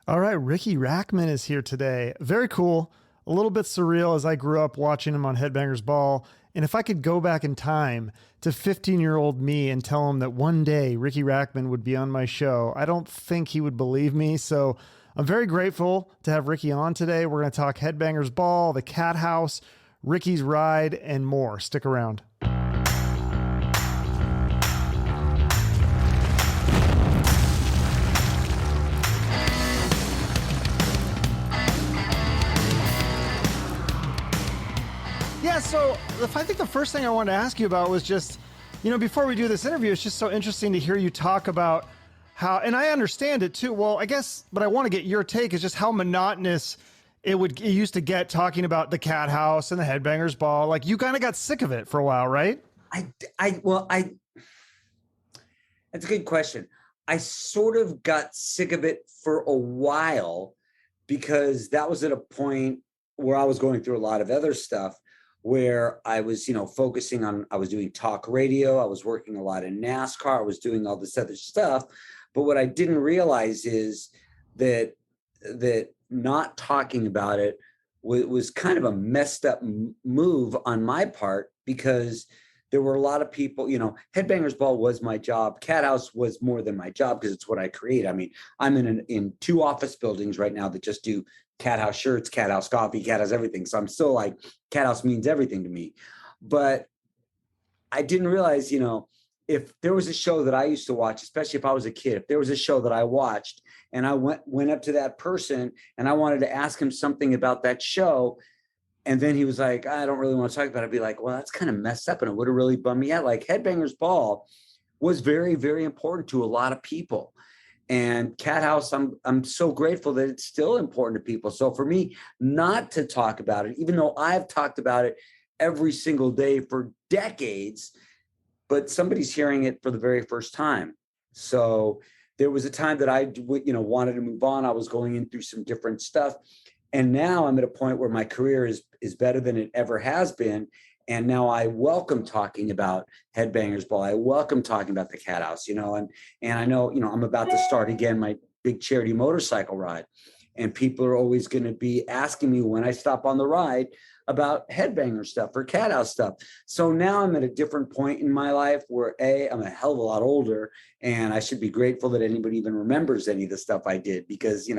All right, Riki Rachtman is here today. Very cool. A little bit surreal as I grew up watching him on Headbangers Ball. And if I could go back in time to 15-year-old me and tell him that one day Riki Rachtman would be on my show, I don't think he would believe me. So I'm very grateful to have Riki on today. We're going to talk Headbangers Ball, the Cathouse, Riki's Ride, and more. Stick around. Yeah, so I think the first thing I wanted to ask you about was just, before we do this interview, it's just so interesting to hear you talk about how, and I understand it too. Well, I guess, but I want to get your take is just how monotonous it used to get talking about the Cathouse and the Headbangers Ball. Like you kind of got sick of it for a while, right? That's a good question. I sort of got sick of it for a while because that was at a point where I was going through a lot of other stuff where I was, focusing on, I was doing talk radio. I was working a lot in NASCAR. I was doing all this other stuff. But what I didn't realize is that not talking about it was kind of a messed up move on my part because there were a lot of people, Headbangers Ball was my job. Cathouse was more than my job because it's what I create. I mean, I'm in 2 office buildings right now that just do Cathouse shirts, Cathouse coffee, Cathouse everything. So I'm still like, Cathouse means everything to me. But I didn't realize, if there was a show that I used to watch, especially if I was a kid, if there was a show that I watched and I went up to that person and I wanted to ask him something about that show, and then he was like, I don't really want to talk about it. I'd be like, well, that's kind of messed up and it would have really bummed me out. Like Headbangers Ball was very, very important to a lot of people. And Cathouse, I'm so grateful that it's still important to people. So for me not to talk about it, even though I've talked about it every single day for decades, but somebody's hearing it for the very first time. So there was a time that I, wanted to move on. I was going in through some different stuff. And now I'm at a point where my career is better than it ever has been. And now I welcome talking about Headbangers Ball. I welcome talking about the Cathouse, and I know, I'm about to start again my big charity motorcycle ride. And people are always going to be asking me when I stop on the ride about Headbanger stuff or Cathouse stuff. So now I'm at a different point in my life where I'm a hell of a lot older and I should be grateful that anybody even remembers any of the stuff I did because,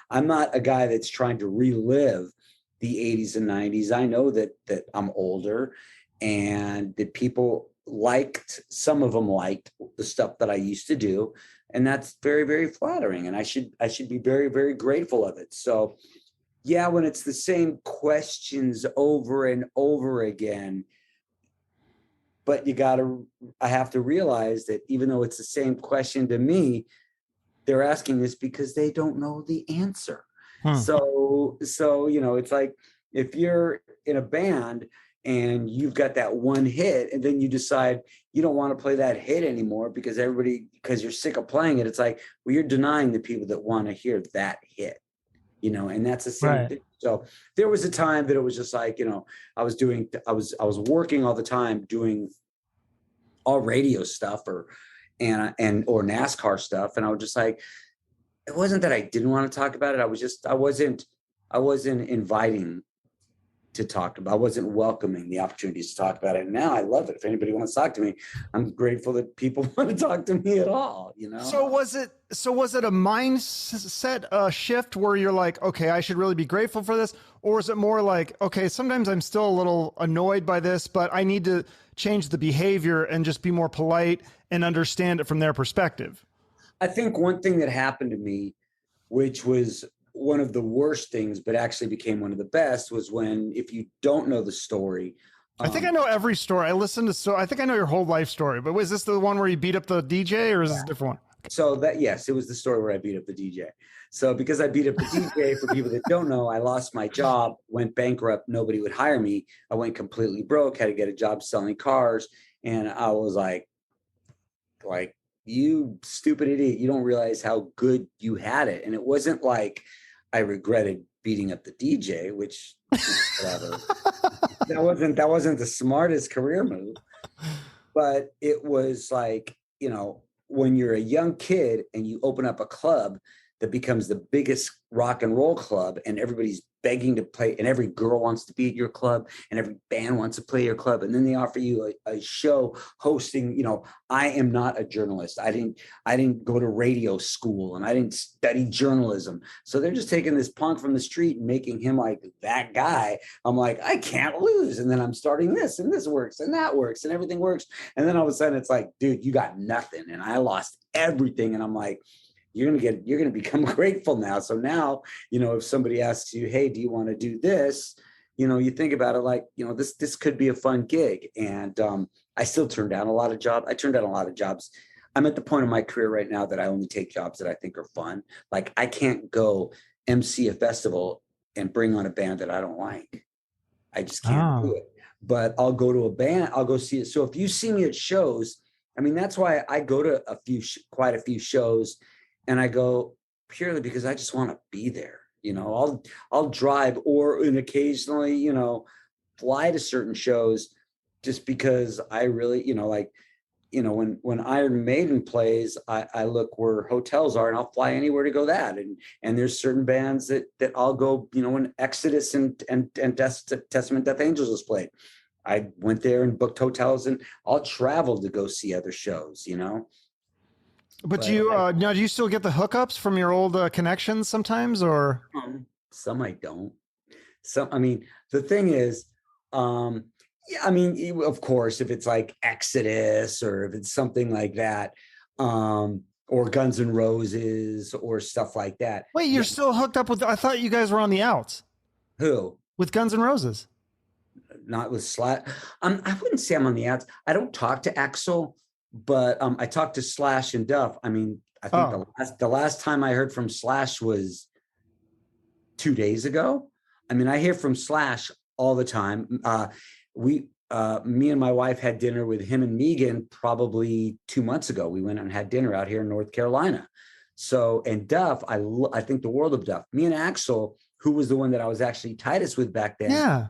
I'm not a guy that's trying to relive the 80s and 90s. I know that I'm older and that some of them liked the stuff that I used to do. And that's very, very flattering. And I should be very, very grateful of it. So yeah, when it's the same questions over and over again, but I have to realize that even though it's the same question to me, they're asking this because they don't know the answer. So, it's like if you're in a band and you've got that one hit and then you decide you don't want to play that hit anymore because you're sick of playing it. It's like, well, you're denying the people that want to hear that hit, and that's the same thing. So there was a time that it was just like, I was working all the time doing all radio stuff or NASCAR stuff. And I was just like, it wasn't that I didn't want to talk about it. I wasn't inviting to talk about. I wasn't welcoming the opportunities to talk about it. And now I love it. If anybody wants to talk to me, I'm grateful that people want to talk to me at all. So was it a mindset shift where you're like, okay, I should really be grateful for this, or is it more like, okay, sometimes I'm still a little annoyed by this, but I need to change the behavior and just be more polite and understand it from their perspective? I think one thing that happened to me, which was one of the worst things, but actually became one of the best, was if you don't know the story. I think I know every story. I think I know your whole life story, but was this the one where you beat up the DJ or is this a different one? So yes, it was the story where I beat up the DJ. So because I beat up the DJ, for people that don't know, I lost my job, went bankrupt. Nobody would hire me. I went completely broke, had to get a job selling cars. And I was like, you stupid idiot. You don't realize how good you had it. And it wasn't like I regretted beating up the DJ, which whatever. that wasn't the smartest career move, but it was like, when you're a young kid and you open up a club that becomes the biggest rock and roll club, and everybody's begging to play, and every girl wants to be at your club, and every band wants to play your club, and then they offer you a show hosting. I am not a journalist. I didn't go to radio school, and I didn't study journalism. So they're just taking this punk from the street and making him like that guy. I'm like, I can't lose. And then I'm starting this, and this works, and that works, and everything works. And then all of a sudden it's like, dude, you got nothing. And I lost everything. And I'm like, you're going to become grateful now. So now, if somebody asks you, hey, do you want to do this? You think about it like, this could be a fun gig. And I still turn down a lot of jobs. I turned down a lot of jobs. I'm at the point of my career right now that I only take jobs that I think are fun. Like I can't go MC a festival and bring on a band that I don't like. I just can't do it. But I'll go to a band. I'll go see it. So if you see me at shows, I mean, that's why I go to quite a few shows. And I go purely because I just want to be there. I'll drive and occasionally, fly to certain shows just because I really, when Iron Maiden plays, I look where hotels are and I'll fly anywhere to go that. And there's certain bands that I'll go, when Exodus and Testament Death Angels was played. I went there and booked hotels, and I'll travel to go see other shows, But now, do you still get the hookups from your old connections sometimes, or? Some I don't. I mean, the thing is, yeah, I mean, of course, if it's like Exodus or if it's something like that, or Guns N' Roses or stuff like that. Wait, you're still hooked up with? I thought you guys were on the outs. Who? With Guns N' Roses. Not with Slash. I wouldn't say I'm on the outs. I don't talk to Axl. But I talked to Slash and Duff. I mean, I think the last time I heard from Slash was 2 days ago. I mean, I hear from Slash all the time. Me and my wife had dinner with him and Megan probably 2 months ago. We went and had dinner out here in North Carolina. So, and Duff, I think the world of Duff. Me and Axl, who was the one that I was actually tightest with back then. Yeah,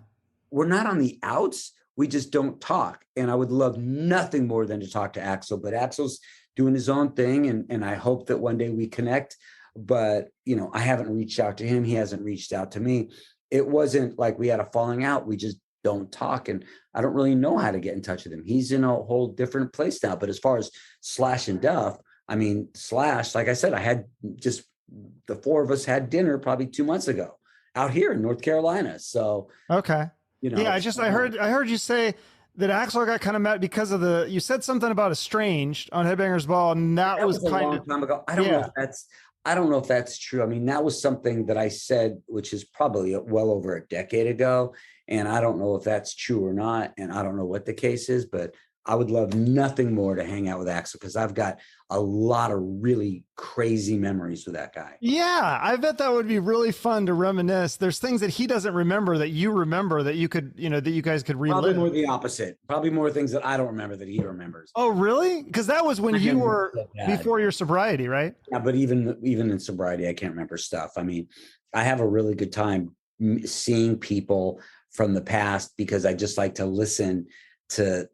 we're not on the outs. We just don't talk. And I would love nothing more than to talk to Axl, but Axl's doing his own thing. And I hope that one day we connect, but I haven't reached out to him. He hasn't reached out to me. It wasn't like we had a falling out. We just don't talk. And I don't really know how to get in touch with him. He's in a whole different place now. But as far as Slash and Duff, I mean, Slash, like I said, I had just the four of us had dinner probably 2 months ago out here in North Carolina. So, okay. Yeah, I heard you say that Axl got kind of mad because of you said something about Estranged on Headbangers Ball, and that was a long time ago. I don't know if that's true. I mean, that was something that I said, which is probably well over a decade ago, and I don't know if that's true or not, and I don't know what the case is, but I would love nothing more to hang out with Axl because I've got a lot of really crazy memories with that guy. Yeah, I bet that would be really fun to reminisce. There's things that he doesn't remember that you remember that you could, that you guys could relive. Probably more the opposite. Probably more things that I don't remember that he remembers. Oh, really? Because that was when you were before your sobriety, right? Yeah, but even in sobriety, I can't remember stuff. I mean, I have a really good time seeing people from the past because I just like to listen to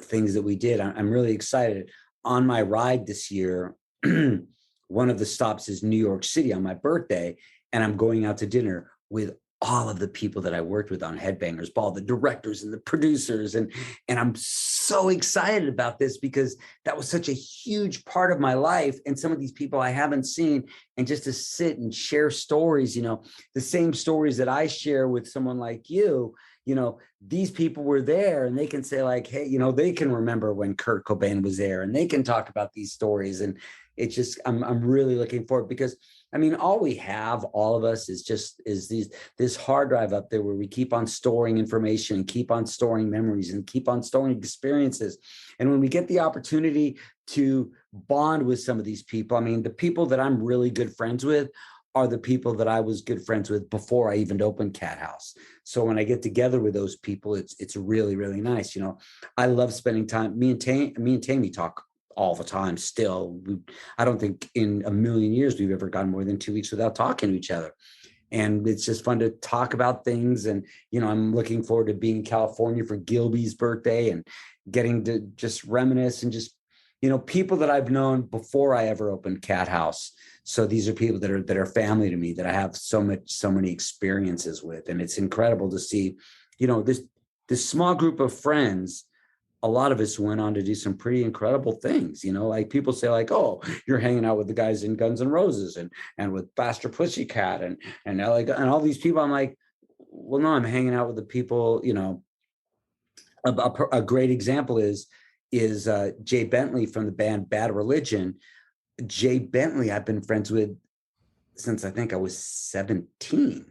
things that we did. I'm really excited. On my ride this year, one of the stops is New York City on my birthday, and I'm going out to dinner with all of the people that I worked with on Headbangers Ball, the directors and the producers, and I'm so excited about this because that was such a huge part of my life, and some of these people I haven't seen, and just to sit and share stories, the same stories that I share with someone like you. These people were there and they can say like, hey, they can remember when Kurt Cobain was there and they can talk about these stories. And it's just, I'm really looking forward because I mean, all we have, all of us is this hard drive up there where we keep on storing information and keep on storing memories and keep on storing experiences. And when we get the opportunity to bond with some of these people, I mean, the people that I'm really good friends with are the people that I was good friends with before I even opened Cathouse. So when I get together with those people, it's really, really nice. I love spending time. Me and Tammy talk all the time still. I don't think in a million years we've ever gone more than 2 weeks without talking to each other. And it's just fun to talk about things. And, I'm looking forward to being in California for Gilby's birthday and getting to just reminisce and just, people that I've known before I ever opened Cathouse. So these are people that are family to me, that I have so many experiences with. And it's incredible to see, this small group of friends. A lot of us went on to do some pretty incredible things, like people say like, oh, you're hanging out with the guys in Guns N' Roses and with Bastard Pussycat and all these people. I'm like, well, no, I'm hanging out with the people, a great example is Jay Bentley from the band Bad Religion. Jay Bentley, I've been friends with since I think I was 17,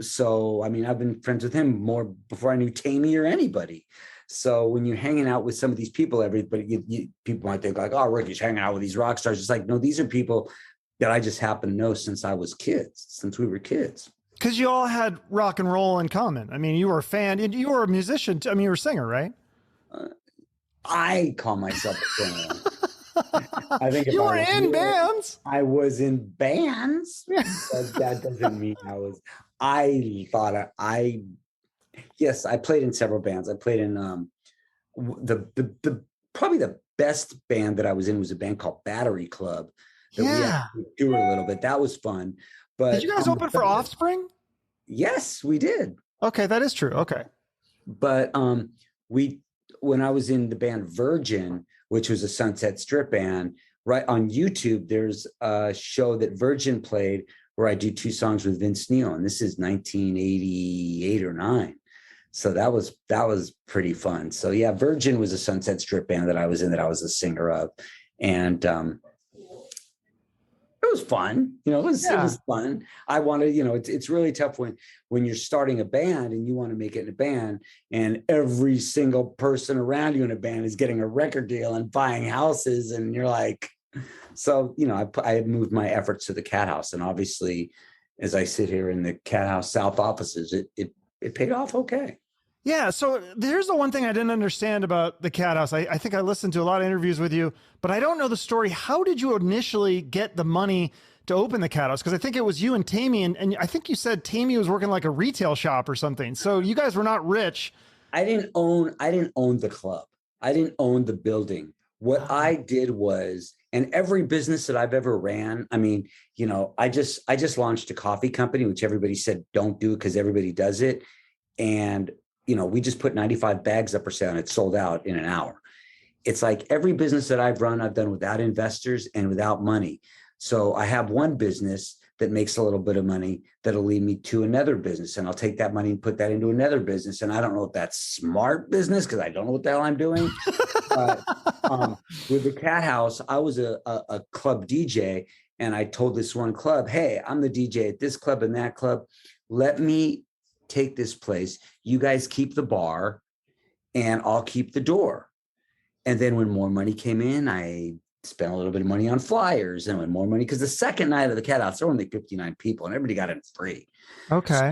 so I mean, I've been friends with him more before I knew Tammy or anybody. So when you're hanging out with some of these people, people might think like, oh, Ricky's hanging out with these rock stars. It's like, no, these are people that I just happen to know since we were kids. Because you all had rock and roll in common. I mean, you were a fan, and you were a musician. I mean, you were a singer, right? I call myself a singer. I think you were in bands. I was in bands, but that doesn't mean yes, I played in several bands. I played in the probably the best band that I was in was a band called Battery Club. We toured a little bit. That was fun. But did you guys open for Offspring? Yes, we did. Okay, that is true. Okay. But when I was in the band Virgin, which was a Sunset Strip band, right on YouTube, there's a show that Virgin played where I do 2 songs with Vince Neil, and this is 1988 or 9. So that was pretty fun. So yeah, Virgin was a Sunset Strip band that I was in, that I was a singer of, and it was fun. It was fun. I wanted, it's really tough when you're starting a band and you want to make it in a band, and every single person around you in a band is getting a record deal and buying houses, and you're like, so I had moved my efforts to the Cathouse, and obviously, as I sit here in the Cathouse South offices, it paid off okay. Yeah. So here's the one thing I didn't understand about the Cathouse. I think I listened to a lot of interviews with you, but I don't know the story. How did you initially get the money to open the Cathouse? Because I think it was you and Tammy, and I think you said Tammy was working like a retail shop or something. So you guys were not rich. I didn't own the club. I didn't own the building. What I did was, and every business that I've ever ran, I mean, I just launched a coffee company, which everybody said don't do because everybody does it. And we just put 95 bags up for sale and it sold out in an hour. It's like every business that I've run, I've done without investors and without money. So I have one business that makes a little bit of money that'll lead me to another business, and I'll take that money and put that into another business. And I don't know if that's smart business because I don't know what the hell I'm doing. But with the Cathouse, I was a club DJ, and I told this one club, hey, I'm the DJ at this club and that club. Let me take this place. You guys keep the bar and I'll keep the door. And then when more money came in, I spent a little bit of money on flyers, and when more money, because the second night of the Cathouse, there were only 59 people and everybody got in free. Okay.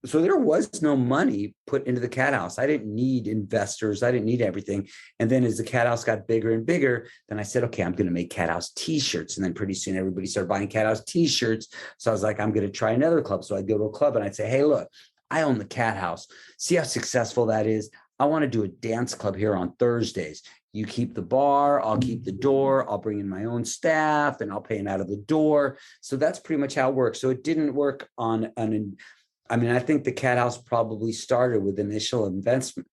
So there was no money put into the Cathouse. I didn't need investors. I didn't need everything. And then as the Cathouse got bigger and bigger, then I said, okay, I'm going to make Cathouse t-shirts. And then pretty soon everybody started buying Cathouse t-shirts. So I was like, I'm going to try another club. So I'd go to a club and I'd say, hey, look, I own the Cathouse. See how successful that is? I want to do a dance club here on Thursdays. You keep the bar, I'll keep the door, I'll bring in my own staff, and I'll pay them out of the door. So that's pretty much how it works. So it didn't work I think the Cathouse probably started with initial investment.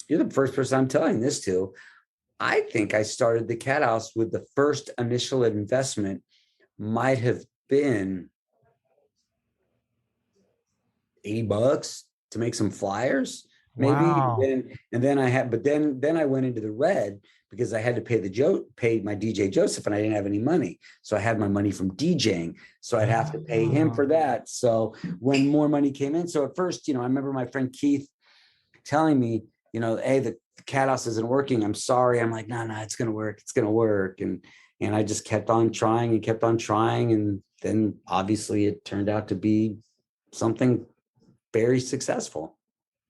You're the first person I'm telling this to. I think I started the Cathouse with the first initial investment might have been $80 to make some flyers, maybe. Wow. And then I went into the red because I had to pay my DJ Joseph, and I didn't have any money. So I had my money from DJing. So I'd have to pay him for that. So when more money came in, so at first, I remember my friend Keith telling me, hey, the Cathouse isn't working. I'm sorry. I'm like, no, it's going to work. It's going to work. And I just kept on trying and kept on trying. And then obviously it turned out to be something very successful.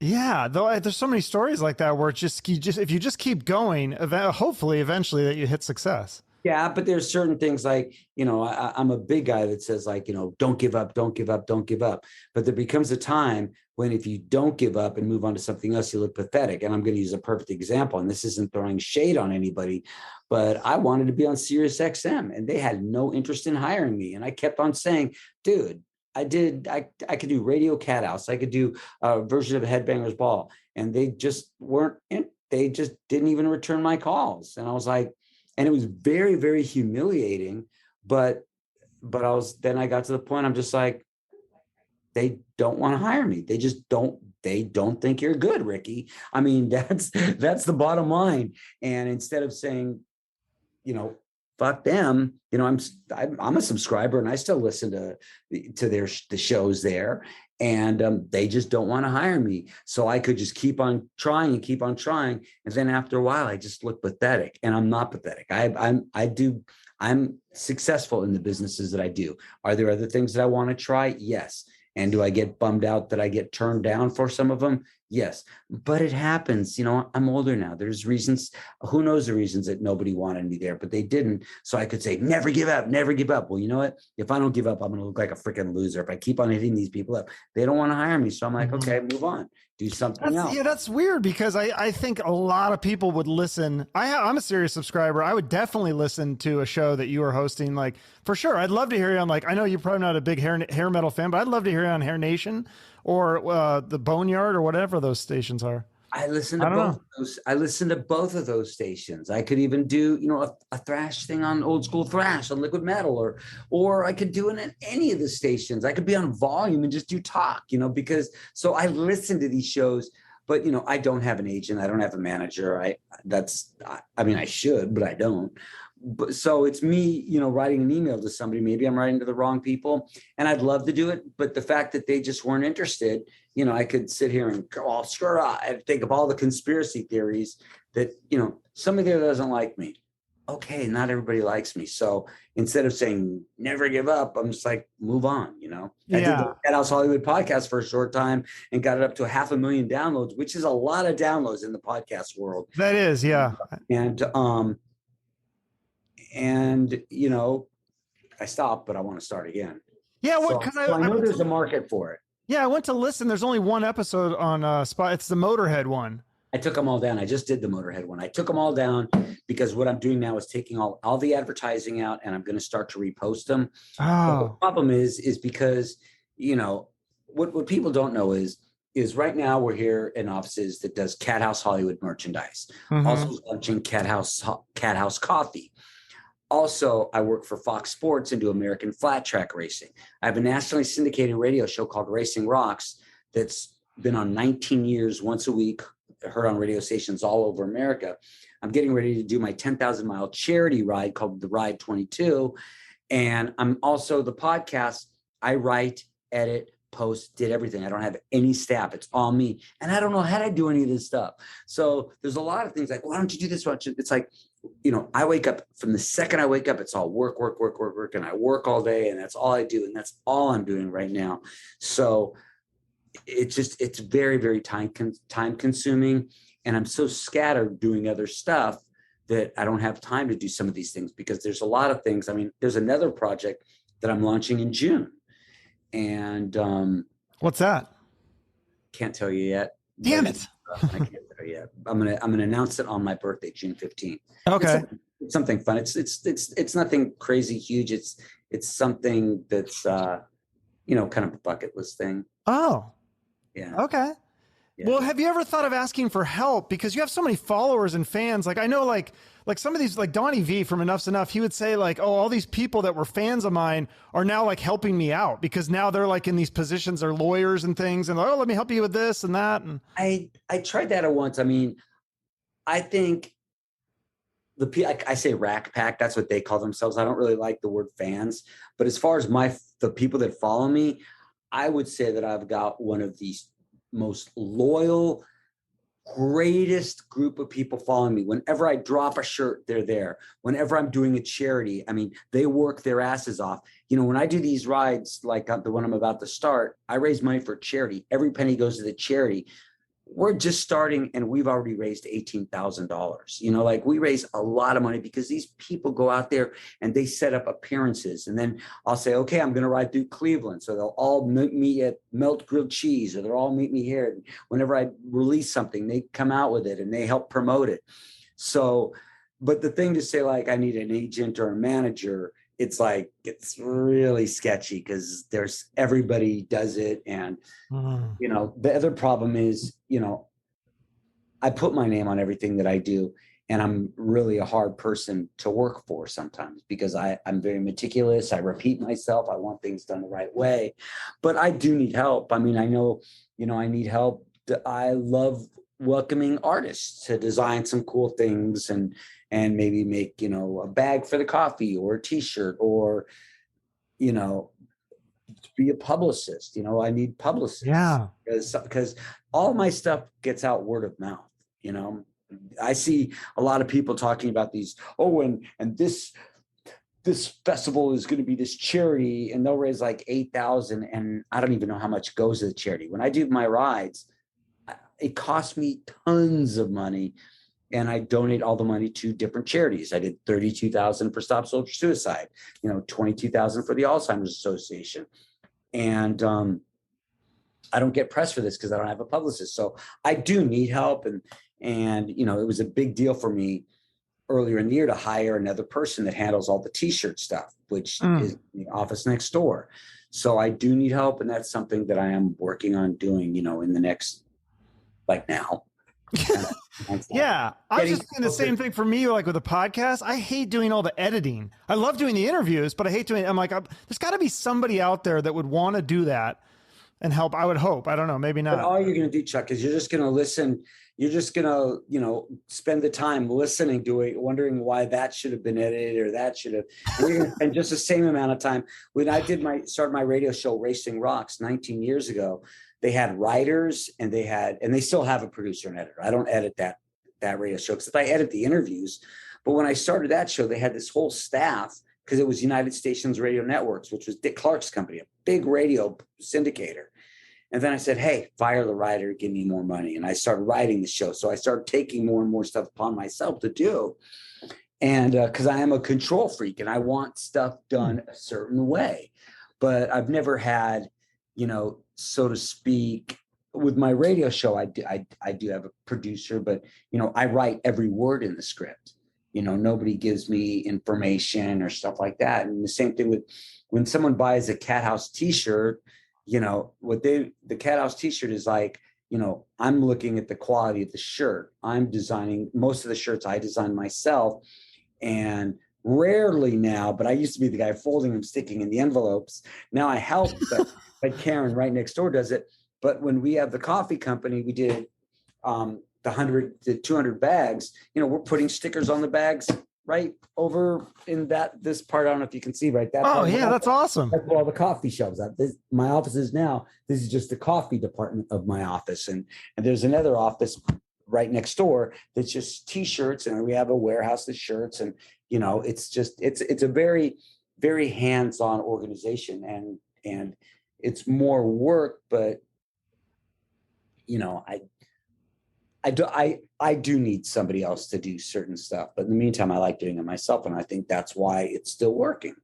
Yeah, though there's so many stories like that where it's just if you just keep going, hopefully eventually that you hit success. Yeah, but there's certain things like, I'm a big guy that says like, don't give up, don't give up, don't give up. But there becomes a time when if you don't give up and move on to something else, you look pathetic. And I'm going to use a perfect example. And this isn't throwing shade on anybody, but I wanted to be on Sirius XM and they had no interest in hiring me. And I kept on saying, dude, I could do Radio Cathouse. I could do a version of Headbangers Ball. And they just weren't in, they just didn't even return my calls. And I was like, and it was very, very humiliating. But I got to the point, I'm just like, they don't want to hire me. They don't think you're good, Ricky. I mean, that's the bottom line. And instead of saying, fuck them, I'm a subscriber and I still listen to the shows there. And they just don't want to hire me. So I could just keep on trying and keep on trying. And then after a while, I just look pathetic. And I'm not pathetic. I'm successful in the businesses that I do. Are there other things that I want to try? Yes. And do I get bummed out that I get turned down for some of them? Yes. But it happens. I'm older now. There's reasons. Who knows the reasons that nobody wanted me there, but they didn't. So I could say, never give up, never give up. Well, you know what? If I don't give up, I'm going to look like a freaking loser. If I keep on hitting these people up, they don't want to hire me. So I'm like, okay, move on. Do something else. Yeah, that's weird because I think a lot of people would listen. I'm a serious subscriber. I would definitely listen to a show that you are hosting, like for sure. I'd love to hear you on, like, I know you're probably not a big hair metal fan, but I'd love to hear you on Hair Nation or the Boneyard or whatever those stations are. I listen to both of those. I listen to both of those stations. I could even do, a thrash thing on Old School Thrash on Liquid Metal, or I could do it in any of the stations. I could be on Volume and just do talk, because so I listen to these shows, but I don't have an agent. I don't have a manager. I should, but I don't. But so it's me, writing an email to somebody. Maybe I'm writing to the wrong people, and I'd love to do it. But the fact that they just weren't interested, I could sit here and go, oh, screw it. I think of all the conspiracy theories that, somebody there doesn't like me. Okay, not everybody likes me. So instead of saying never give up, I'm just like, move on, I did the Cathouse Hollywood podcast for a short time and got it up to 500,000 downloads, which is a lot of downloads in the podcast world. That is, yeah. And I stopped, but I want to start again. Yeah, because I know there's a market for it. Yeah, I went to listen. There's only one episode on Spot. It's the Motorhead one. I took them all down. I just did the Motorhead one. I took them all down because what I'm doing now is taking all the advertising out, and I'm going to start to repost them. Oh. The problem is because what people don't know is right now we're here in offices that does Cathouse Hollywood merchandise. Mm-hmm. Also launching Cathouse Coffee. Also, I work for Fox Sports and do American flat track racing. I have a nationally syndicated radio show called Racing Rocks that's been on 19 years, once a week, heard on radio stations all over America. I'm getting ready to do my 10,000-mile charity ride called the Ride 22. And I'm also the podcast. I write, edit, post, did everything. I don't have any staff. It's all me. And I don't know how to do any of this stuff. So there's a lot of things like, why don't you do this? It's like, I wake up, from the second I wake up, it's all work. And I work all day and that's all I do. And that's all I'm doing right now. So it's very, very time consuming. And I'm so scattered doing other stuff that I don't have time to do some of these things because there's a lot of things. I mean, there's another project that I'm launching in June. And what's that? Can't tell you yet. Damn it. I can't tell you yet. I'm gonna announce it on my birthday, June 15th. Okay. It's something fun. It's nothing crazy huge. It's something that's kind of a bucket list thing. Oh. Yeah. Okay. Yeah. Well, have you ever thought of asking for help? Because you have so many followers and fans. Like I know like some of these, like Donnie V from Enough's Enough, he would say like, oh, all these people that were fans of mine are now like helping me out because now they're like in these positions, they're lawyers and things. And oh, let me help you with this and that. And I tried that at once. I mean, I think I say Rack Pack, that's what they call themselves. I don't really like the word fans, but as far as the people that follow me, I would say that I've got one of these most loyal, greatest group of people following me. Whenever I drop a shirt, they're there. Whenever I'm doing a charity, I mean, they work their asses off. When I do these rides, like the one I'm about to start, I raise money for charity. Every penny goes to the charity. we're just starting and we've already raised $18,000. You know, like we raise a lot of money because these people go out there and they set up appearances. And then I'll say, okay, I'm going to ride through Cleveland. So they'll all meet me at Melt Grilled Cheese, or they'll all meet me here. And whenever I release something, they come out with it and they help promote it. So, but the thing to say, like, I need an agent or a manager, it's like, it's really sketchy because everybody does it. And, you know, the other problem is, you know, I put my name on everything that I do, and I'm really a hard person to work for sometimes because I'm very meticulous. I repeat myself. I want things done the right way, but I do need help. I mean, I know, you know, I need help. I love welcoming artists to design some cool things and maybe make, you know, a bag for the coffee or a t-shirt, or, you know, be a publicist. You know, I need publicists. Yeah. Because all my stuff gets out word of mouth. You know, I see a lot of people talking about these, and this festival is going to be this charity, and they'll raise like 8,000, and I don't even know how much goes to the charity. When I do my rides, it costs me tons of money, and I donate all the money to different charities. I did 32,000 for Stop Soldier Suicide, you know, 22,000 for the Alzheimer's Association. And I don't get press for this because I don't have a publicist. So I do need help. And, you know, it was a big deal for me earlier in the year to hire another person that handles all the t-shirt stuff, which is the office next door. So I do need help. And that's something that I am working on doing, you know, in the next, like now. Yeah, I was just doing the same thing for me, like with a podcast. I hate doing all the editing. I love doing the interviews, but I hate doing. I'm like, there's got to be somebody out there that would want to do that and help. I would hope. I don't know, maybe not. But all you're going to do, Chuck, is you're just going to listen. You're just going to, you know, spend the time listening to it, wondering why that should have been edited or that should have. And you're going to spend just the same amount of time. When I started my radio show, Racing Rocks, 19 years ago. They had writers and they still have a producer and editor. I don't edit that radio show because I edit the interviews. But when I started that show, they had this whole staff because it was United Stations Radio Networks, which was Dick Clark's company, a big radio syndicator. And then I said, hey, fire the writer, give me more money. And I started writing the show. So I started taking more and more stuff upon myself to do. And because I am a control freak and I want stuff done a certain way. But I've never had, you know, so to speak, with my radio show, I do have a producer, but, you know, I write every word in the script. You know, nobody gives me information or stuff like that. And the same thing with when someone buys a Cathouse t-shirt, you know, the Cathouse t-shirt is like, you know, I'm looking at the quality of the shirt. I'm designing most of the shirts I design myself, and rarely now, but I used to be the guy folding them, sticking in the envelopes. Now I help, but Karen right next door does it. But when we have the coffee company, we did the 100 to 200 bags. You know, we're putting stickers on the bags right over in this part. I don't know if you can see right that. Oh yeah, that's awesome. That's where all the coffee shows up. My office is now. This is just the coffee department of my office, and there's another office right next door that's just t-shirts, and we have a warehouse of shirts, and you know, it's a very, very hands-on organization, and it's more work, but you know, I do need somebody else to do certain stuff, but in the meantime, I like doing it myself, and I think that's why it's still working.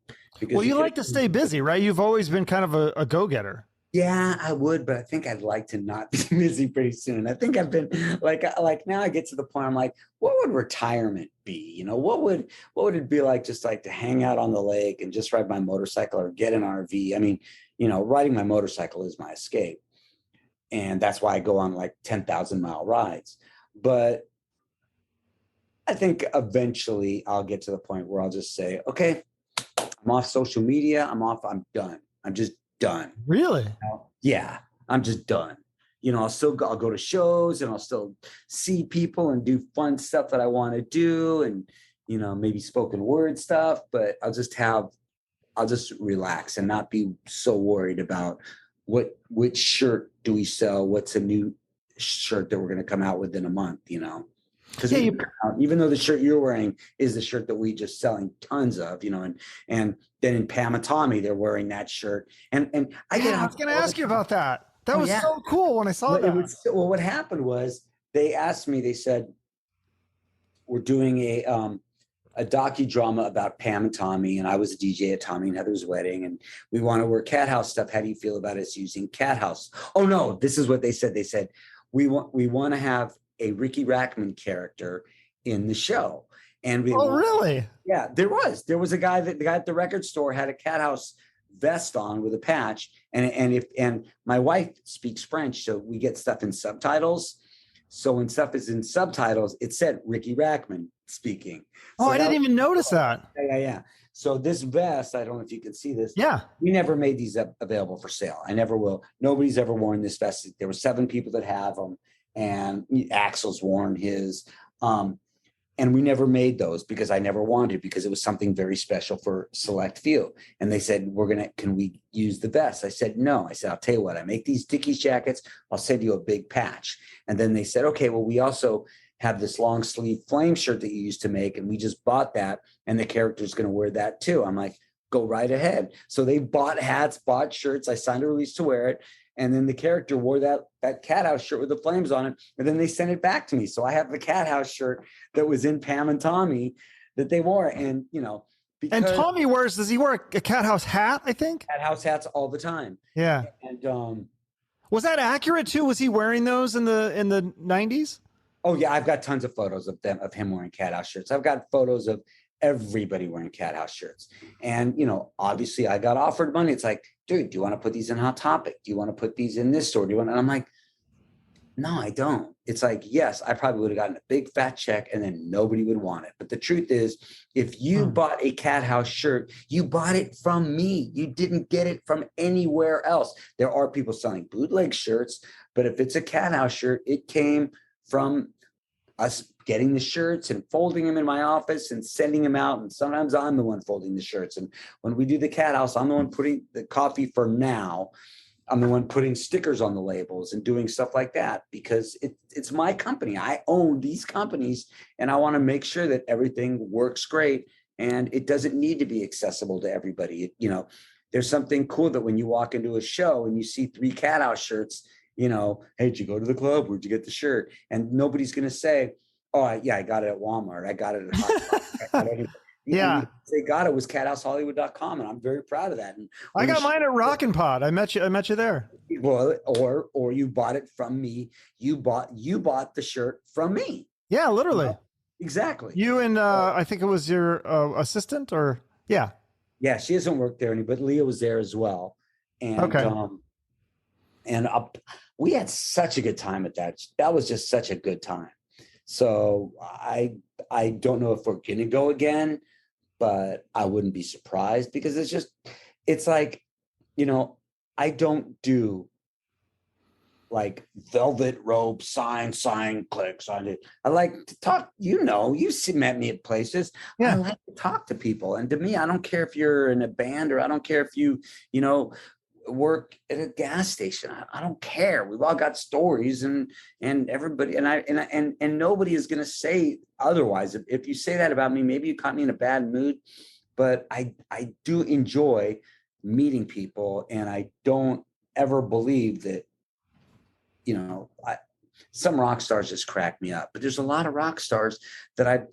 Because well, you like to stay busy, right? You've always been kind of a go-getter. Yeah, I would, but I think I'd like to not be busy pretty soon. I think I've been like now I get to the point I'm like, what would retirement be? You know, what would it be like just like to hang out on the lake and just ride my motorcycle or get an RV? I mean, you know, riding my motorcycle is my escape. And that's why I go on like 10,000 mile rides. But I think eventually I'll get to the point where I'll just say, okay, I'm off social media. I'm done. I'm just done. Really? You know? Yeah, I'm just done. You know, I'll go to shows and I'll still see people and do fun stuff that I want to do, and, you know, maybe spoken word stuff, but I'll just relax and not be so worried about which shirt do we sell? What's a new shirt that we're going to come out with in a month, you know? Because even though the shirt you're wearing is the shirt that we just selling tons of, you know, and then in Pam Tommy, they're wearing that shirt. And I was going to ask you about that. That was so cool when I saw Well, that. well, what happened was they asked me, they said, we're doing a docudrama about Pam and Tommy, and I was a DJ at Tommy and Heather's wedding, and we want to wear Cathouse stuff. How do you feel about us using Cathouse? Oh no, this is what they said. They said we want to have a Riki Rachtman character in the show, and we. Oh really? Yeah, there was a guy the guy at the record store had a Cathouse vest on with a patch, and my wife speaks French, so we get stuff in subtitles. So when stuff is in subtitles, it said Riki Rachtman speaking. Oh, I didn't even notice that. Yeah. So this vest, I don't know if you can see this. Yeah. We never made these available for sale. I never will. Nobody's ever worn this vest. There were 7 people that have them, and Axel's worn his. And we never made those because I never wanted, because it was something very special for select few. And they said, can we use the vest? I said, no. I said, I'll tell you what, I make these Dickies jackets. I'll send you a big patch. And then they said, okay, well, we also have this long sleeve flame shirt that you used to make. And we just bought that. And the character's going to wear that too. I'm like, go right ahead. So they bought hats, bought shirts. I signed a release to wear it. And then the character wore that Cathouse shirt with the flames on it. And then they sent it back to me. So I have the Cathouse shirt that was in Pam and Tommy that they wore. And, and Tommy does he wear a Cathouse hat, I think? Cathouse hats all the time. Yeah. And was that accurate too? Was he wearing those in the 90s? Oh yeah, I've got tons of photos of him wearing Cathouse shirts. I've got photos of everybody wearing Cathouse shirts. And, obviously I got offered money. It's like, dude, do you want to put these in Hot Topic? Do you want to put these in this store? Do you want? And I'm like, no, I don't. It's like, yes, I probably would have gotten a big fat check and then nobody would want it. But the truth is, if you bought a Cathouse shirt, you bought it from me. You didn't get it from anywhere else. There are people selling bootleg shirts, but if it's a Cathouse shirt, it came from us getting the shirts and folding them in my office and sending them out. And sometimes I'm the one folding the shirts. And when we do the Cathouse, I'm the one putting the coffee for now. I'm the one putting stickers on the labels and doing stuff like that, because it's my company. I own these companies, and I want to make sure that everything works great. And it doesn't need to be accessible to everybody. There's something cool that when you walk into a show and you see 3 Cathouse shirts, hey, did you go to the club? Where'd you get the shirt? And nobody's going to say, oh, I got it at Walmart. I got it at Hot Topic. Yeah. They got it was cathousehollywood.com, and I'm very proud of that. And I got mine at Rockin' Pod. I met you there. Well, or you bought it from me. You bought the shirt from me. Yeah, literally. Exactly. You and I think it was your assistant, or yeah. Yeah, she doesn't work there anymore, but Leah was there as well. And okay. We had such a good time at that. That was just such a good time. So I don't know if we're gonna go again, but I wouldn't be surprised, because it's like, I don't do like velvet robe, sign, click, sign it. I like to talk, you've met me at places. Yeah. I like to talk to people. And to me, I don't care if you're in a band, or I don't care if you work at a gas station. I don't care. We've all got stories, and everybody, and nobody is going to say otherwise. If you say that about me, maybe you caught me in a bad mood, but I do enjoy meeting people, and I don't ever believe that, some rock stars just crack me up, but there's a lot of rock stars that I've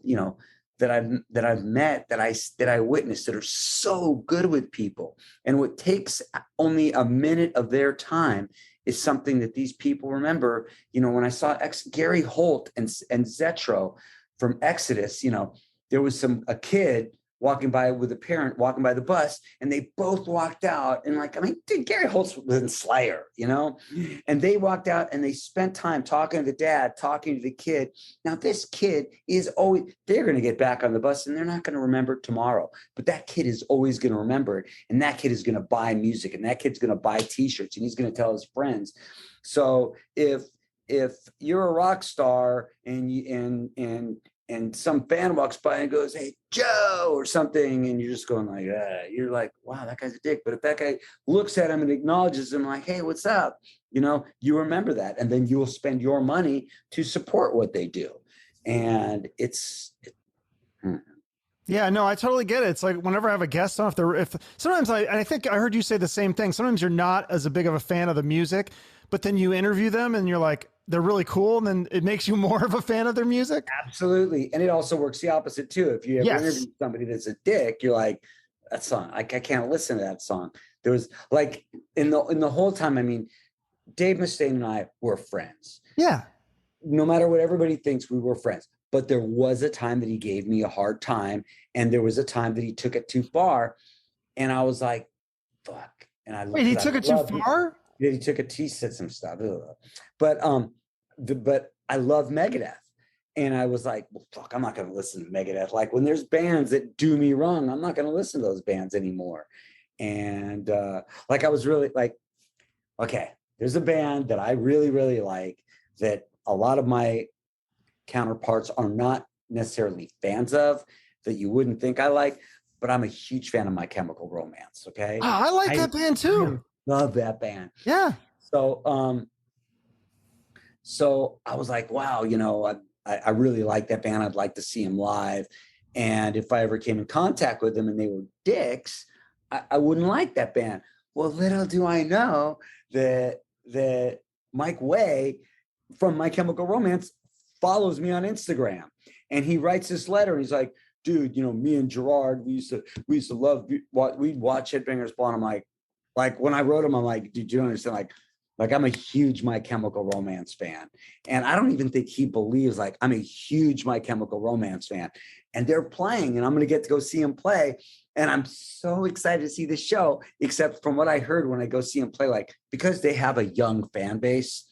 met, that I witnessed, that are so good with people. And what takes only a minute of their time is something that these people remember. When I saw Gary Holt and Zetro from Exodus, there was a kid walking by with a parent walking by the bus, and they both walked out, and dude, Gary Holt was in Slayer, and they walked out and they spent time talking to the dad, talking to the kid. Now this kid is they're going to get back on the bus, and they're not going to remember it tomorrow, but that kid is always going to remember it. And that kid is going to buy music, and that kid's going to buy t-shirts, and he's going to tell his friends. So if you're a rock star and some fan walks by and goes, "Hey, Joe," or something, and you're just going like, you're like, wow, that guy's a dick. But if that guy looks at him and acknowledges him like, "Hey, what's up?" You remember that, and then you will spend your money to support what they do. And Yeah, no, I totally get it. It's like whenever I have a guest on, if sometimes I think I heard you say the same thing. Sometimes you're not as a big of a fan of the music, but then you interview them and you're like, they're really cool. And then it makes you more of a fan of their music. Absolutely. And it also works the opposite too. If you ever Yes. interview somebody that's a dick, you're like, that song, I can't listen to that song. There was like in the whole time, I mean, Dave Mustaine and I were friends. Yeah. No matter what everybody thinks, we were friends. But there was a time that he gave me a hard time, and there was a time that he took it too far, and I was like, "Fuck!" And I Wait, he took it too far? Yeah, he took it. He said some stuff, but but I love Megadeth, and I was like, "Well, fuck! I'm not going to listen to Megadeth. Like when there's bands that do me wrong, I'm not going to listen to those bands anymore." And like I was really like, okay, there's a band that I really, really like that a lot of my counterparts are not necessarily fans of, that you wouldn't think I like, but I'm a huge fan of My Chemical Romance. Okay. Oh, I like that band too. Love that band. Yeah. So, so I was like, wow, you know, I really like that band. I'd like to see them live. And if I ever came in contact with them and they were dicks, I wouldn't like that band. Well, little do I know that Mike Way from My Chemical Romance follows me on Instagram, and he writes this letter. And he's like, dude, you know, me and Gerard, we used to love what we'd watch Headbangers Ball. And I'm like when I wrote him, I'm like, did you understand? Like I'm a huge My Chemical Romance fan. And I don't even think he believes like I'm a huge My Chemical Romance fan. And they're playing, and I'm going to get to go see him play. And I'm so excited to see the show, except from what I heard when I go see him play, like because they have a young fan base,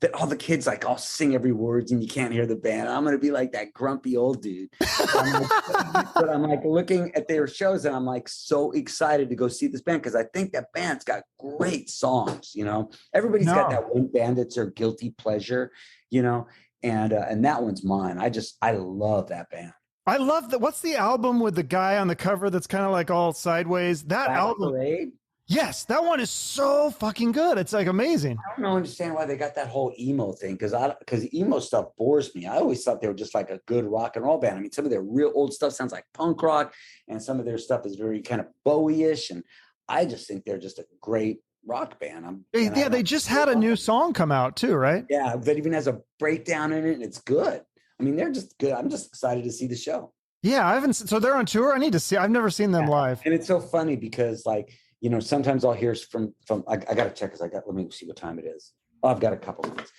that all the kids like all sing every word and you can't hear the band. I'm going to be like that grumpy old dude. But I'm like looking at their shows and I'm like so excited to go see this band because I think that band's got great songs. You know, everybody's got that one band that's their guilty pleasure, you know, and that one's mine. I love that band. I love that. What's the album with the guy on the cover that's kind of like all sideways? That Black album. Parade? Yes, that one is so fucking good. It's like amazing. I don't understand why they got that whole emo thing, because emo stuff bores me. I always thought they were just like a good rock and roll band. I mean, some of their real old stuff sounds like punk rock, and some of their stuff is very kind of Bowie-ish, and I just think they're just a great rock band. They just had a new song come out too, right? Yeah, that even has a breakdown in it, and it's good. I mean, they're just good. I'm just excited to see the show. Yeah, I haven't. So they're on tour. I need to see. I've never seen them live. And it's so funny because like, you know, sometimes I'll hear from I got to check because let me see what time it is. Oh, I've got a couple of minutes.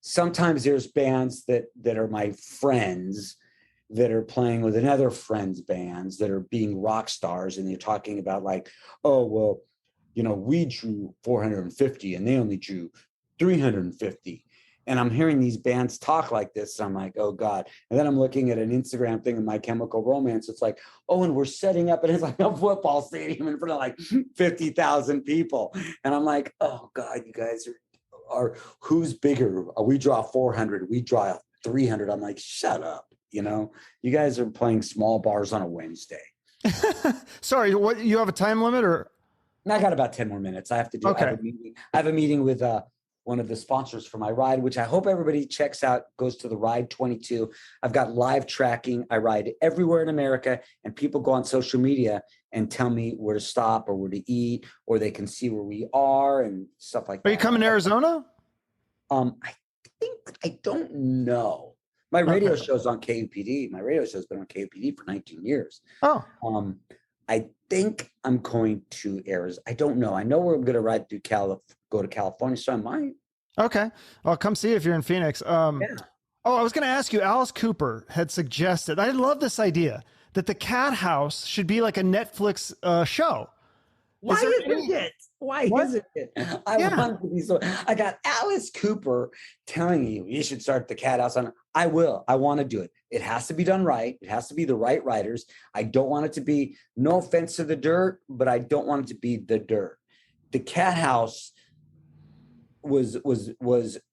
Sometimes there's bands that are my friends that are playing with another friend's bands that are being rock stars, and you're talking about like, oh, well, you know, we drew 450 and they only drew 350. And I'm hearing these bands talk like this. So I'm like, oh God. And then I'm looking at an Instagram thing of My Chemical Romance. It's like, oh, and we're setting up, and it's like a football stadium in front of like 50,000 people. And I'm like, oh God, you guys are who's bigger? We draw 400, we draw 300. I'm like, shut up. You know, you guys are playing small bars on a Wednesday. Sorry, what, you have a time limit or? I got about 10 more minutes. I have to do Okay. I have a meeting with one of the sponsors for my ride, which I hope everybody checks out, goes to the Ride 22. I've got live tracking. I ride everywhere in America, and people go on social media and tell me where to stop or where to eat, or they can see where we are and stuff like that. Are you coming to Arizona? I don't know. My radio show's on KUPD. My radio show's been on KUPD for 19 years. Oh. I think I'm going to Arizona. I don't know. I know we're going to ride through go to California, so I might. Okay. I'll come see you if you're in Phoenix. Oh, I was going to ask you, Alice Cooper had suggested, I love this idea, that the Cathouse should be like a Netflix show. Why isn't it? Why isn't it? I want to be so. I got Alice Cooper telling you should start the Cathouse on. I will. I want to do it. It has to be done right. It has to be the right writers. I don't want it to be, no offense to the dirt, but I don't want it to be the dirt. The Cathouse was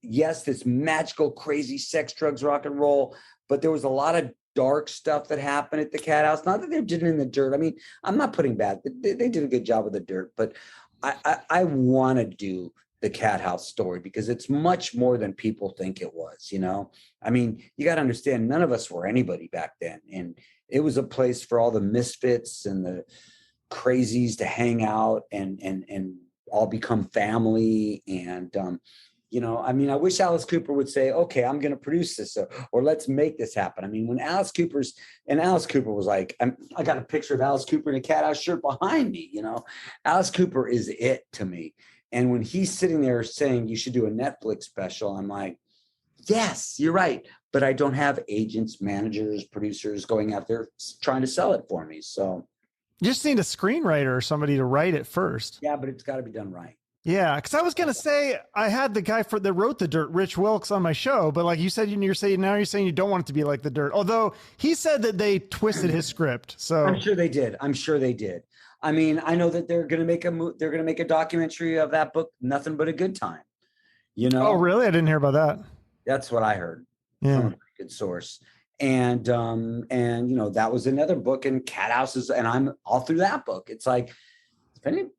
yes, this magical, crazy sex, drugs, rock and roll, but there was a lot of dark stuff that happened at the Cathouse. Not that they did it in the dirt. I mean, I'm not putting bad. They did a good job with the dirt, but I want to do the Cathouse story because it's much more than people think it was. You know, I mean, you got to understand, none of us were anybody back then, and It was a place for all the misfits and the crazies to hang out and all become family. And you know, I mean, I wish Alice Cooper would say, okay, I'm going to produce this, or let's make this happen. I mean, when Alice Cooper was like, I got a picture of Alice Cooper in a Cathouse shirt behind me, you know, Alice Cooper is it to me. And when he's sitting there saying you should do a Netflix special, I'm like, yes, you're right. But I don't have agents, managers, producers going out there trying to sell it for me. So You just need a screenwriter or somebody to write it first. yeah, but it's got to be done right. Yeah, because I was gonna say I had the guy that wrote The Dirt, Rich Wilkes, on my show, but like you said, you're saying you don't want it to be like The Dirt. Although he said that they twisted his script, so I'm sure they did. I mean, I know that they're gonna make a documentary of that book, Nothing But a Good Time. You know? Oh, really? I didn't hear about that. That's what I heard Yeah. from a good source. And you know, that was another book, and Cathouses, and I'm all through that book. It's like,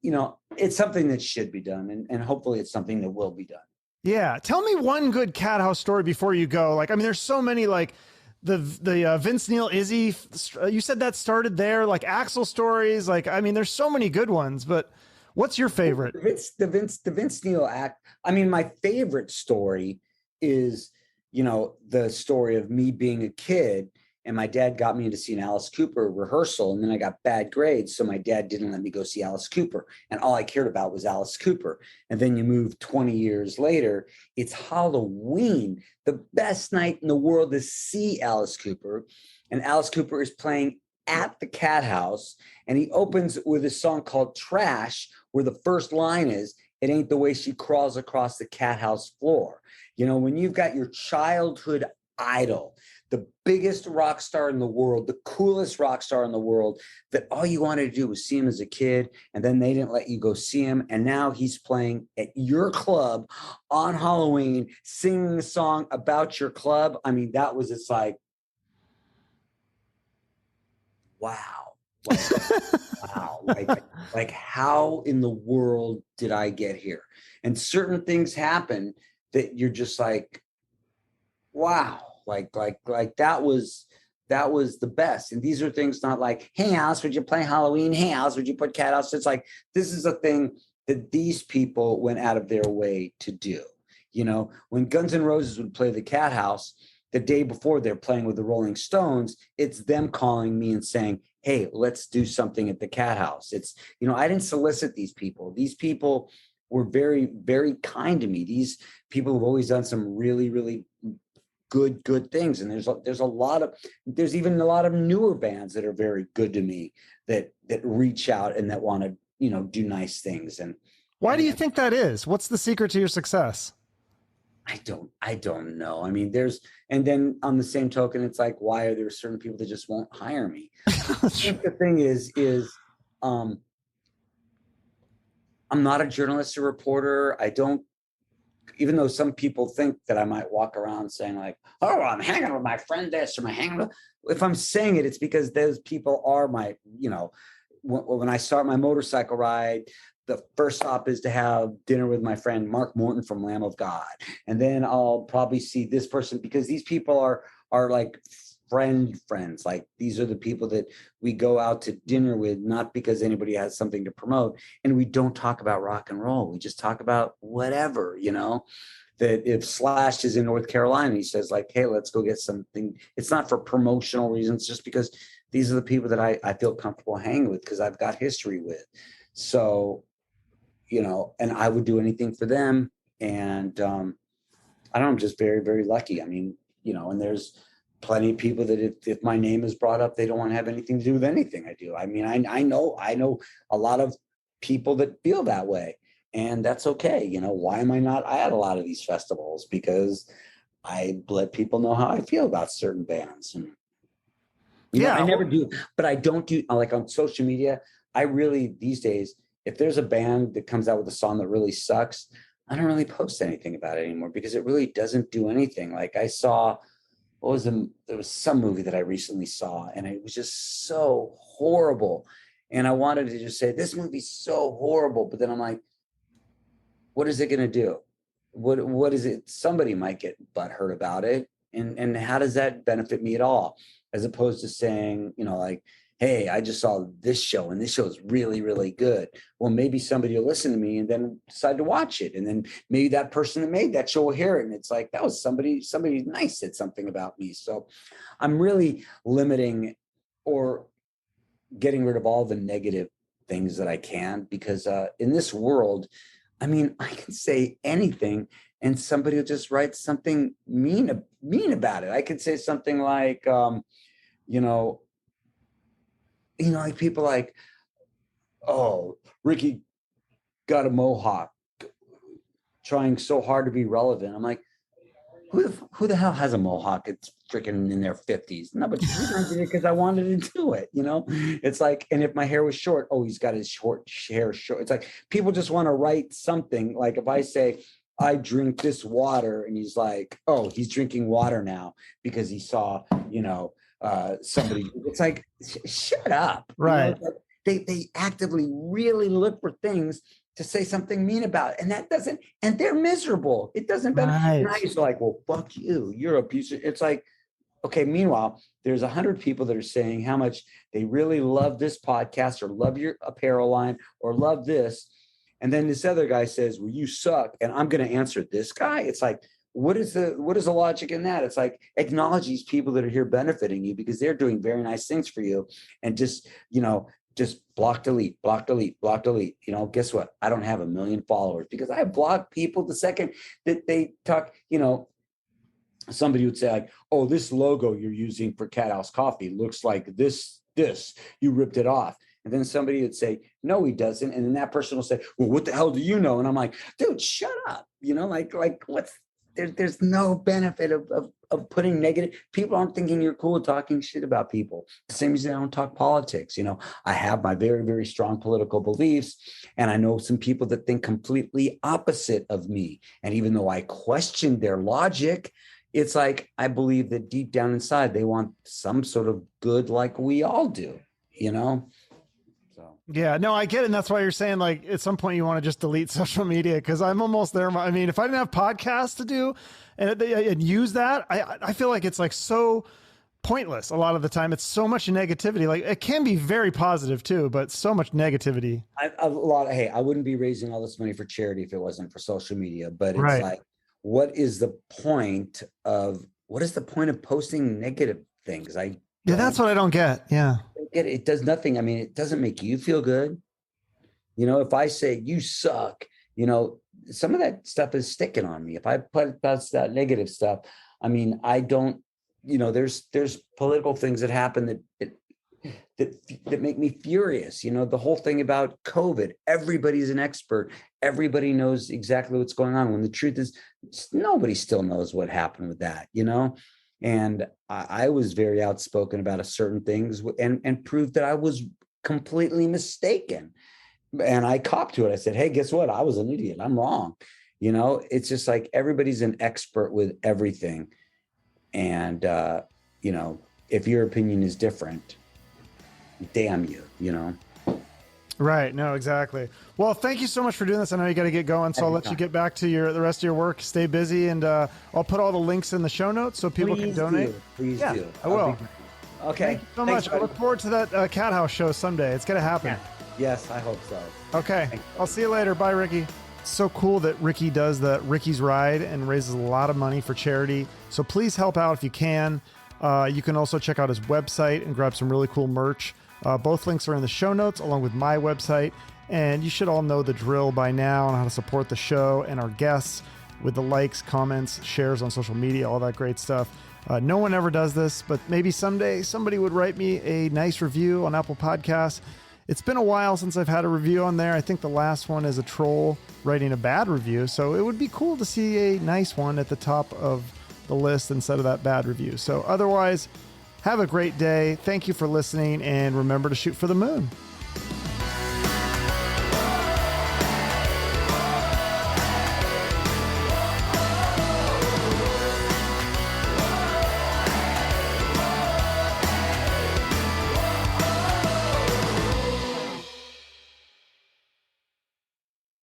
you know, it's something that should be done, and hopefully it's something that will be done. Yeah. Tell me one good Cathouse story before you go. Like, I mean, there's so many, like the Vince Neil Izzy, you said that started there, like Axl stories. Like, I mean, there's so many good ones, but what's your favorite? The Vince Neil act. I mean, my favorite story is, you know, the story of me being a kid, and my dad got me to see an Alice Cooper rehearsal, and then I got bad grades, so my dad didn't let me go see Alice Cooper, and all I cared about was Alice Cooper. And then you move 20 years later, it's Halloween, the best night in the world to see Alice Cooper, and Alice Cooper is playing at the Cathouse, and he opens with a song called Trash, where the first line is, "It ain't the way she crawls across the Cathouse floor." You know, when you've got your childhood idol, the biggest rock star in the world, the coolest rock star in the world, that all you wanted to do was see him as a kid, and then they didn't let you go see him, and now he's playing at your club on Halloween, singing a song about your club. I mean, that was, it's like, wow. Wow. Like how in the world did I get here? And certain things happen that you're just like, wow, like that was the best. And these are things not like, hey Alice, would you play Halloween? Hey Alice, would you put Cathouse? It's like, this is a thing that these people went out of their way to do. You know, when Guns N' Roses would play the Cathouse, the day before they're playing with the Rolling Stones, it's them calling me and saying, hey, let's do something at the Cathouse. It's, you know, I didn't solicit these people. These people were very, very kind to me. These people have always done some really, really good things. And there's even a lot of newer bands that are very good to me that reach out and that want to, you know, do nice things. And why do you think that is? What's the secret to your success? I don't know. I mean, and then on the same token, it's like, why are there certain people that just won't hire me? I think the thing is, I'm not a journalist or reporter. Even though some people think that I might walk around saying like, oh, I'm hanging with my friend this, or if I'm saying it, it's because those people are my, you know, when I start my motorcycle ride, the first stop is to have dinner with my friend Mark Morton from Lamb of God. And then I'll probably see this person, because these people are like friends. Like, these are the people that we go out to dinner with, not because anybody has something to promote. And we don't talk about rock and roll. We just talk about whatever, you know, that if Slash is in North Carolina, he says like, hey, let's go get something. It's not for promotional reasons, just because these are the people that I feel comfortable hanging with, because I've got history with. So, you know, and I would do anything for them. And I don't know, I'm just very, very lucky. I mean, you know, and there's plenty of people that if my name is brought up, they don't want to have anything to do with anything I do. I mean, I know a lot of people that feel that way, and that's okay. You know, why am I not at a lot of these festivals? Because I let people know how I feel about certain bands. And you know, I never do, but I don't do, like, on social media. I really, these days, if there's a band that comes out with a song that really sucks, I don't really post anything about it anymore, because it really doesn't do anything. Like, I saw, there was some movie that I recently saw, and it was just so horrible. And I wanted to just say, this movie's so horrible. But then I'm like, what is it going to do? What is it? Somebody might get butthurt about it. And how does that benefit me at all? As opposed to saying, you know, like, hey, I just saw this show and this show is really, really good. Well, maybe somebody will listen to me and then decide to watch it. And then maybe that person that made that show will hear it. And it's like, that was somebody nice said something about me. So I'm really limiting or getting rid of all the negative things that I can, because in this world, I mean, I can say anything and somebody will just write something mean about it. I could say something like, like people like, oh, Riki got a mohawk, trying so hard to be relevant. I'm like, who the hell has a mohawk? It's freaking in their 50s. No, but I did it because I wanted to do it. You know, it's like, and if my hair was short, oh, he's got his hair short. It's like people just want to write something. Like if I say, I drink this water, and he's like, oh, he's drinking water now because he saw, somebody. It's like, shut up. Right. They actively really look for things to say something mean about it. And that doesn't, and they're miserable. It doesn't benefit. Right. And I used to like, well, fuck you. You're a piece of, it's like, okay, meanwhile, there's 100 people that are saying how much they really love this podcast or love your apparel line or love this. And then this other guy says, well, you suck. And I'm going to answer this guy. It's like, what is the logic in that? It's like, acknowledge these people that are here benefiting you because they're doing very nice things for you. And just block, delete. Guess what? I don't have 1 million followers because I block people the second that they talk, somebody would say like, oh, this logo you're using for Cathouse Coffee looks like this, you ripped it off. And then somebody would say, no, he doesn't. And then that person will say, well, what the hell do you know? And I'm like, dude, shut up. Like what's, there's no benefit of putting negative. People aren't thinking you're cool talking shit about people. The same reason I don't talk politics. I have my very, very strong political beliefs, and I know some people that think completely opposite of me. And even though I question their logic, it's like, I believe that deep down inside, they want some sort of good like we all do, So. Yeah, no, I get it. And that's why you're saying like at some point you want to just delete social media, because I'm almost there. I mean, if I didn't have podcasts to do and use that, I feel like it's like so pointless a lot of the time. It's so much negativity. Like it can be very positive too, but so much negativity. Hey, I wouldn't be raising all this money for charity if it wasn't for social media. But it's like, what is the point of posting negative things? That's what I don't get. Yeah. It does nothing. I mean, it doesn't make you feel good. If I say you suck, some of that stuff is sticking on me. If I put that negative stuff, I mean, I don't, there's political things that happen that make me furious. The whole thing about COVID, everybody's an expert. Everybody knows exactly what's going on. When the truth is, nobody still knows what happened with that, And I was very outspoken about certain things and proved that I was completely mistaken. And I copped to it. I said, hey, guess what? I was an idiot. I'm wrong. It's just like everybody's an expert with everything. And, if your opinion is different, damn you, Right. No, exactly. Well, thank you so much for doing this. I know you got to get going, so I'll let you get back to the rest of your work. Stay busy, and I'll put all the links in the show notes so people can donate. Please do. I will. Okay. Thank you so much. I look forward to that Cathouse show someday. It's going to happen. Yeah. Yes, I hope so. Okay. I'll see you later. Bye, Riki. So cool that Riki does the Riki's Ride and raises a lot of money for charity. So please help out if you can. You can also check out his website and grab some really cool merch. Both links are in the show notes along with my website. And you should all know the drill by now on how to support the show and our guests with the likes, comments, shares on social media, all that great stuff. No one ever does this, but maybe someday somebody would write me a nice review on Apple Podcasts. It's been a while since I've had a review on there. I think the last one is a troll writing a bad review. So it would be cool to see a nice one at the top of the list instead of that bad review. So otherwise, have a great day. Thank you for listening, and remember to shoot for the moon.